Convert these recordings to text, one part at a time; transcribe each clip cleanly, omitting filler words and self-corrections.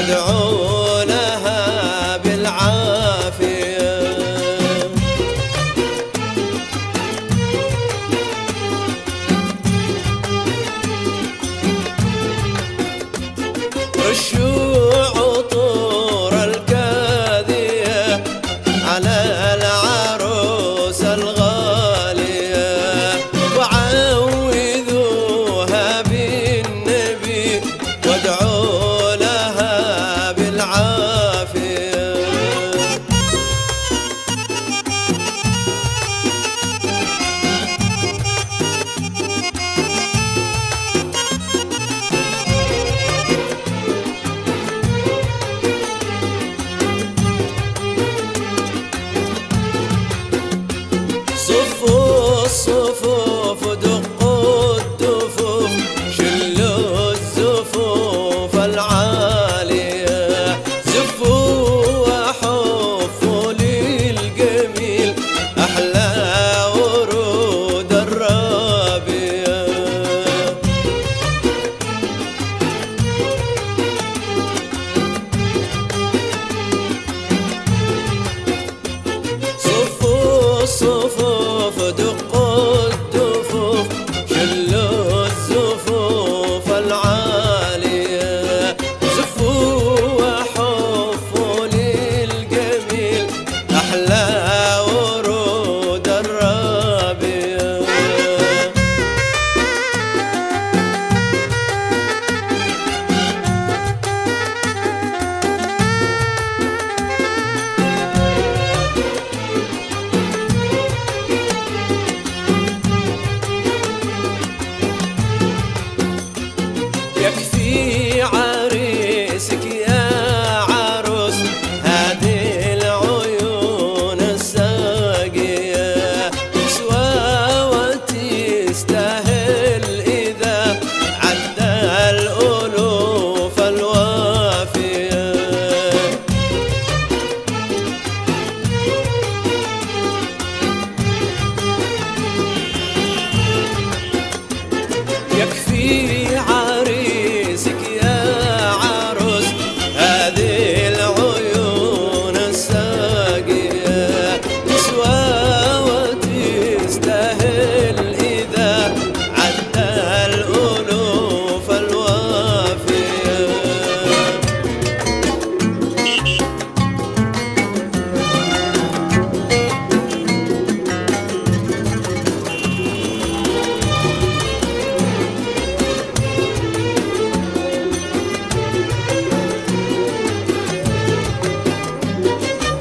وادعوا لها بالعافية. رشوا عطور الكاذية على العروس الغالية، وعوذوها بالنبي وادعوا لها بالعافية. صفوا الصفوف دقوا الدفوف، شلوا الزفوف العالية، زفوا وحفوا للجميل أحلى ورود الربيع. صفوا الصفوف دقوا الدفوف، شلوا الزفوف العالية، زفوا وحفوا للجميل أحلى ورود الربيع. يكفي عريسك يا عروس هذه العيون الساقية، تسوى وتستاهل إذا عدى الألوف الوافية. يكفي عريسك يا عروس هذه العيون الساقية، تسوى وتستاهل إذا عدى الألوف الوافية.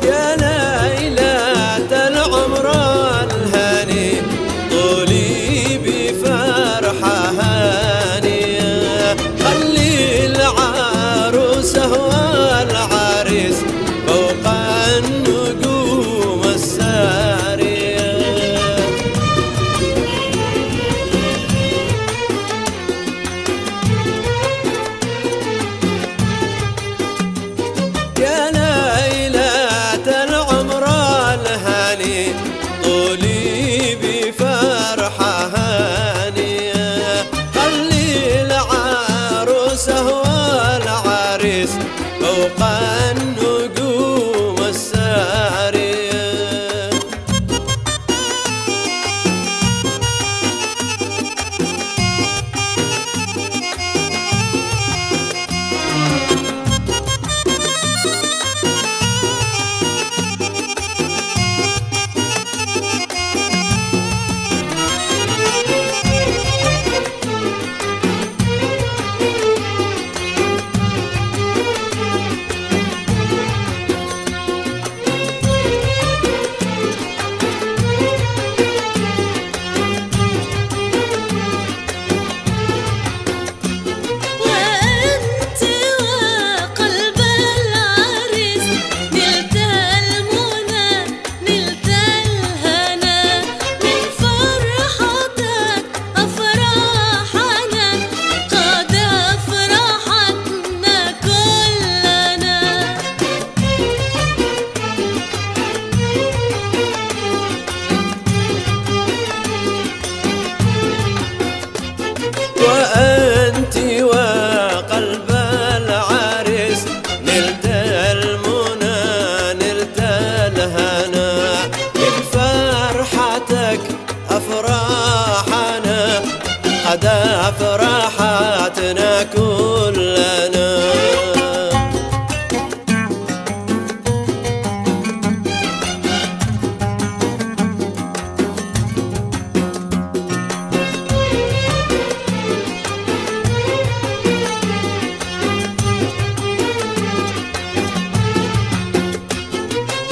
يا ليلة العمر الهاني طولي بفرحة هانية، خلي العروسة والعريس فوق النجوم السارية. يا ليلة العمر الهاني طولي بفرحة هانية، خلي العروسة والعريس فوق النجوم السارية.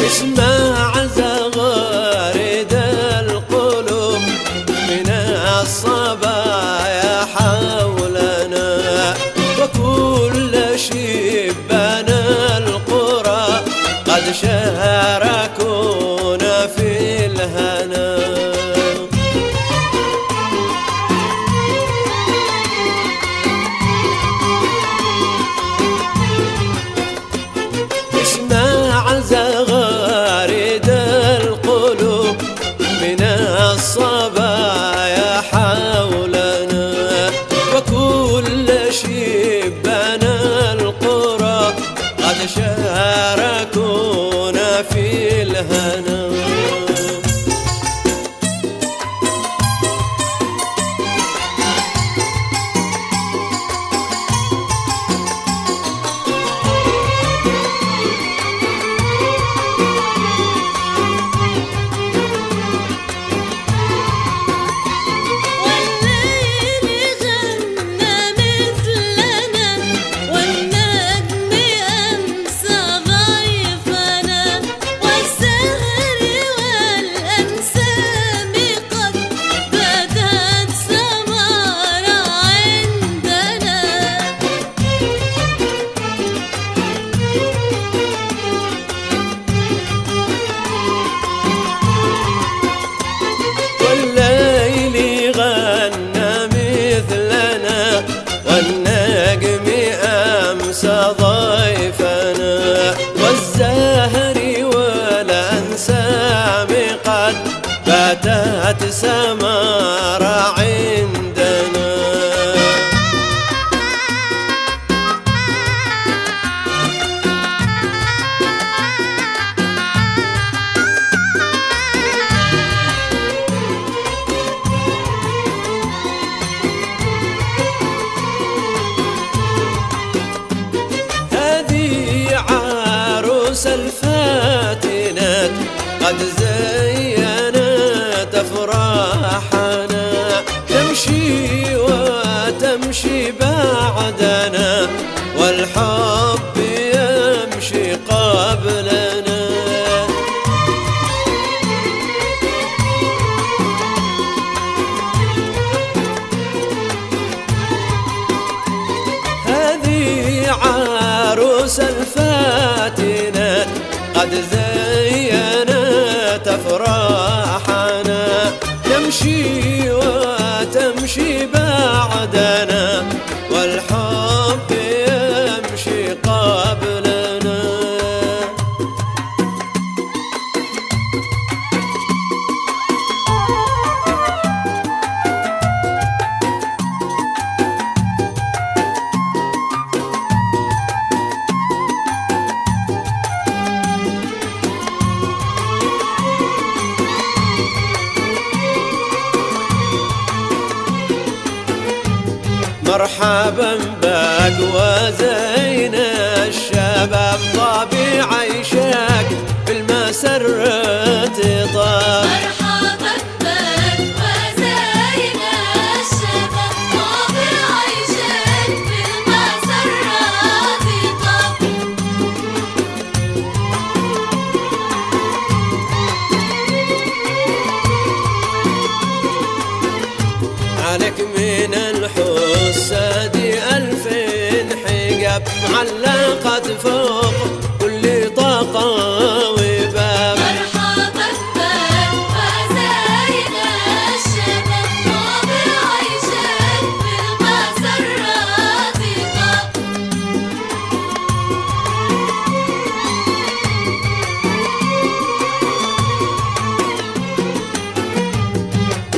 اسمع زغاريد القلوب من الصبايا حولنا، وكل شبان القرى قد شاركونا في الهنا. اسمع زغاريد القلوب من الصبايا حولنا، وكل شبان القرى قد شاركونا في الهنا. والنجم أمس ضيفنا، والزهر والأنسام قد باتت سمار عندنا. الفاتنات قد زينت أفراحنا، تمشي وتمشي بعدنا، والحب يمشي قبلنا. هذه عروس الفاتنات قد زينت أفراحنا، تمشي وتمشي بعدنا، والحب يمشي قبلنا. مرحبا بك وزين الشباب، طبيع عيشك بالمسرة طاب. مرحبا بك وزين الشباب، طبيع عيشك بالمسرة طاب. عليك من الحساد 2000 حجاب، معلقة فوق كل طاقة وباب. مرحبا بك وزين الشباب، طبيع عيشك بالمسرة طاب.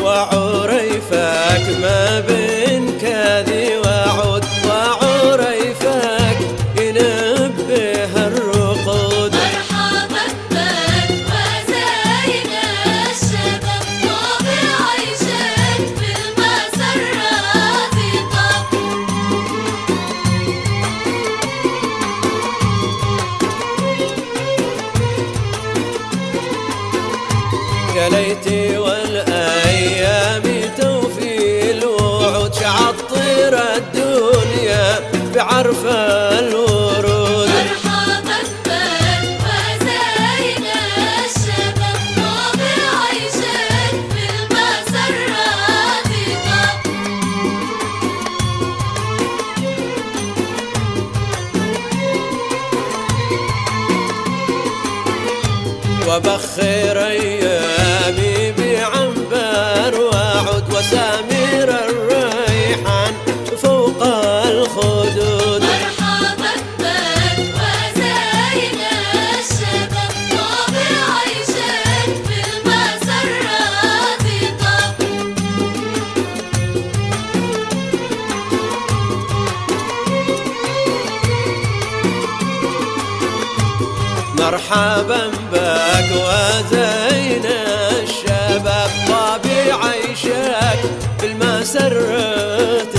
وعريفك ما بين كاذي وعود، وعريفك ينبه الرقود. مرحبا بك وزين الشباب، طبيع عيشك بالمسرة طاب. يا ليتي والأيام توفي الوعود، شعطر الدنيا بعرف الورود. مرحبا بك وزين وبخر أيامي بعنبر وعود وسامير الريحان فوق الخدود. مرحبا بك وزين الشباب طابع عيشك في المسرات طاب. مرحبا بك وزين الشباب طابع عيشك بالمسرات